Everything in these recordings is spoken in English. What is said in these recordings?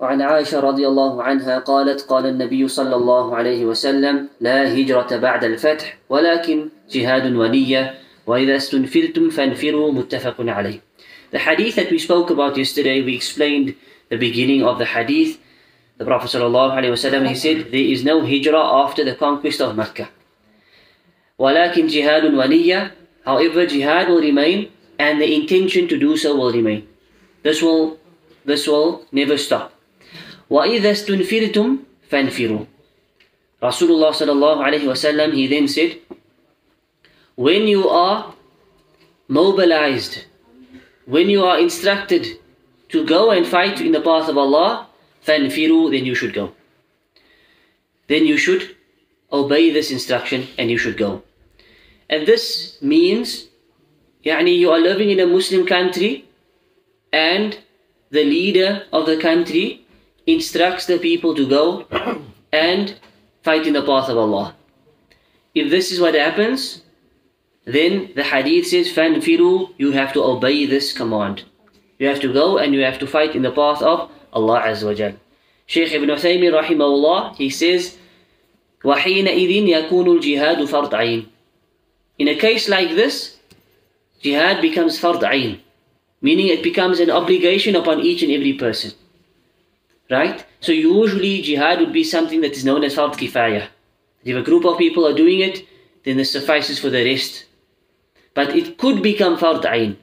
وعن عائشة رضي الله عنها قالت قال النبي صلى الله عليه وسلم لا هجرة بعد الفتح ولكن جهاد ونية وإذا استنفرتم فانفروا متفق عليه. The hadith that we spoke about yesterday, we explained the beginning of the hadith. The Prophet sallallahu alaihi wasallam, he said there is no hijrah after the conquest of Mecca. ولكن جهاد ونية, however jihad will remain and the intention to do so will remain. This will never stop. وَإِذَا اسْتُنْفِرْتُمْ فَانْفِرُوا. Rasulullah sallallahu alayhi wasallam, he then said, when you are mobilized, when you are instructed to go and fight in the path of Allah, فَانْفِرُوا, then you should go. Then you should obey this instruction and you should go. And this means, you are living in a Muslim country and the leader of the country instructs the people to go and fight in the path of Allah. If this is what happens, then the hadith says, فَانْفِرُوا, you have to obey this command. You have to go and you have to fight in the path of Allah Azza wa Jal. Shaykh Ibn Uthaymeen rahimahullah, he says, وَحِينَئِذٍ يَكُونُ الْجِهَادُ فَرْضَ عَيْنٍ. In a case like this, jihad becomes fard ayn, meaning it becomes an obligation upon each and every person. Right? So usually jihad would be something that is known as fard kifayah. If a group of people are doing it, then this suffices for the rest. But it could become fard ayn.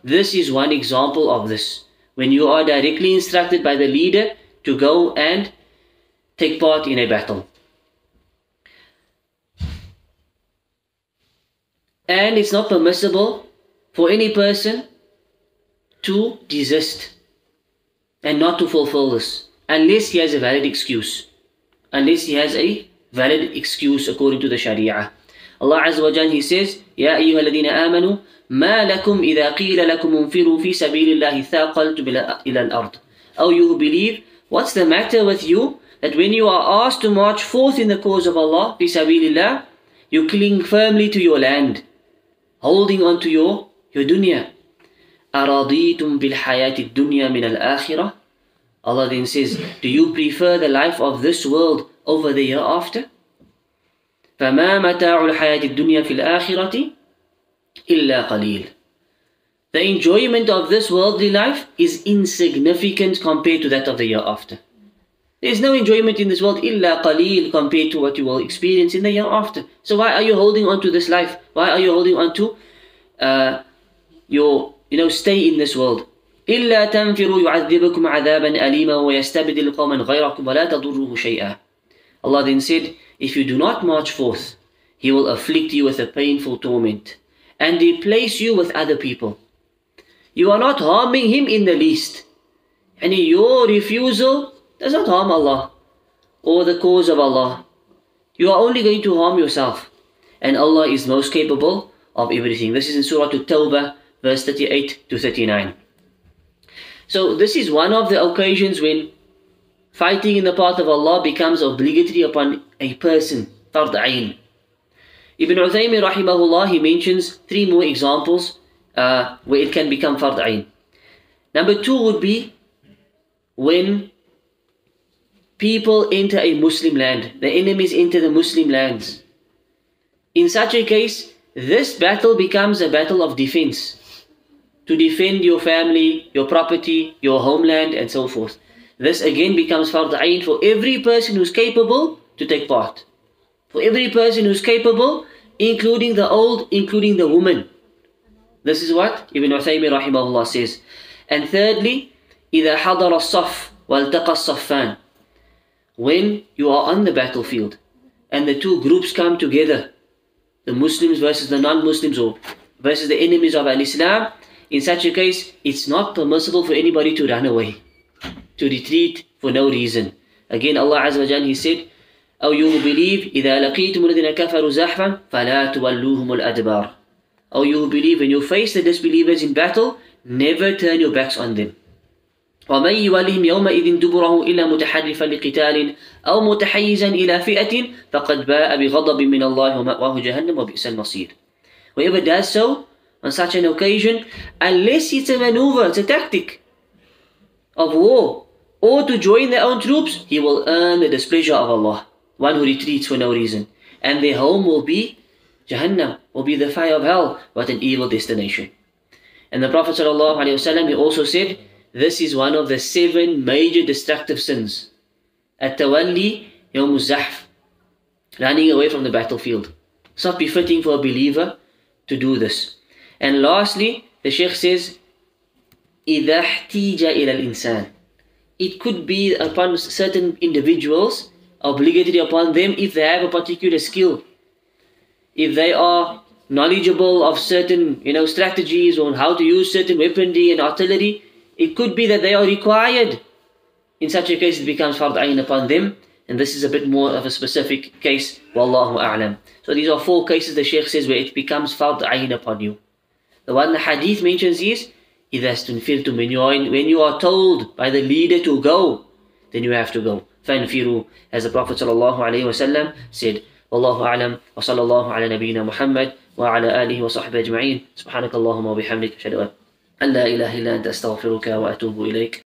This is one example of this. When you are directly instructed by the leader to go and take part in a battle. And it's not permissible for any person to desist and not to fulfill this, unless he has a valid excuse. Unless he has a valid excuse according to the Sharia. Allah Azza wa Jalla, he says, يَا أَيُّهَا الَّذِينَ آمَنُوا مَا لَكُمْ إِذَا قِيلَ لَكُمْ انْفِرُوا فِي سَبِيلِ اللَّهِ ثَاقَلْتُمْ إِلَى الْأَرْضِ. Oh, you who believe, what's the matter with you that when you are asked to march forth in the cause of Allah, فِي سَبِيلِ اللَّهِ, you cling firmly to your land, holding on to your dunya. أَرَضِيتُمْ بِالْحَيَاةِ الدُّنْيَا مِنَ الْآخِرَةِ. Allah then says, do you prefer the life of this world over the hereafter? فَمَا مَتَاعُ الْحَيَاةِ الدُّنْيَا فِي الْآخِرَةِ إِلَّا قَلِيلٌ. The enjoyment of this worldly life is insignificant compared to that of the hereafter. There is no enjoyment in this world إِلَّا قَلِيلٌ compared to what you will experience in the hereafter. So why are you holding on to this life? Why are you holding on to your stay in this world? إِلَّا تَنْفِرُوا يُعَذِّبَكُمْ عَذَابًا أَلِيمًا وَيَسْتَبْدِلْ قَوْمًا غَيْرَكُمْ وَلَا تَضُرُّهُ شَيْئًا. Allah then said, if you do not march forth, He will afflict you with a painful torment and replace you with other people. You are not harming Him in the least. And your refusal does not harm Allah or the cause of Allah. You are only going to harm yourself. And Allah is most capable of everything. This is in Surah At-Tawbah, verse 38 to 39. So this is one of the occasions when fighting in the path of Allah becomes obligatory upon a person, fard ayn. Ibn Uthaymeen rahimahullah, he mentions 3 more examples where it can become fard ayn. Number 2 would be when people enter a Muslim land, the enemies enter the Muslim lands. In such a case, this battle becomes a battle of defense. To defend your family, your property, your homeland and so forth. This again becomes fard ayn for every person who's capable to take part. For every person who's capable, including the old, including the woman. This is what Ibn Uthaymeen rahimahullah says. And thirdly, إِذَا حَضَرَ الصَّفْ وَالْتَقَى الصَّفَّانِ. When you are on the battlefield and the 2 groups come together, the Muslims versus the non-Muslims or versus the enemies of Al-Islam, in such a case, it's not permissible for anybody to run away, to retreat for no reason. Again, Allah Azza wa Jalla, He said, أو you who believe, إِذَا لَقِيتُمُ الَّذِينَ كَفَرُوا زَحْفًا فَلَا تُوَلُّوهُمُ الْأَدْبَارِ. O you who believe, when you face the disbelievers in battle, never turn your backs on them. وَمَنْ يُوَلِّهِمْ يَوْمَئِذٍ دُبُرَهُ إِلَّا مُتَحَرِّفًا لِقِتَالٍ أَوْ مُتَحَيِّزًا إِلَى فِئَةٍ فَقَدْ بَاءَ بِغَضَبٍ مِّنَ اللَّهِ وَمَأْوَاهُ جَهَنَّمُ وَبِئْسَ الْمَصِيرُ. Whoever does so on such an occasion, unless it's a maneuver, it's a tactic of war, or to join their own troops, he will earn the displeasure of Allah, one who retreats for no reason. And their home will be Jahannam, will be the fire of hell. What an evil destination. And the Prophet ﷺ, he also said, this is one of the 7 major destructive sins. At-tawalli yawm az-zahf, running away from the battlefield. It's not befitting for a believer to do this. And lastly, the Shaykh says, إِذَا احْتِيجَ إِلَى الْإِنسَانِ, it could be upon certain individuals, obligatory upon them if they have a particular skill. If they are knowledgeable of certain strategies on how to use certain weaponry and artillery, it could be that they are required. In such a case, it becomes fard ayn upon them. And this is a bit more of a specific case. Wallahu a'lam. So these are 4 cases the Shaykh says where it becomes fard ayn upon you. The one the hadith mentions is, إِذَا اسْتُنْفِرْتُمْ, when you are told by the leader to go, then you have to go. فَانْفِرُوا, as the Prophet ﷺ said. Wallahu a'lam, wa sallallahu ala nabiyyina Muhammad wa ala alihi wa sahbihi ajma'in. Subhanakallahumma wa bihamdik, ashhadu an la ilaha illa anta astaghfiruka wa atubu ilayk.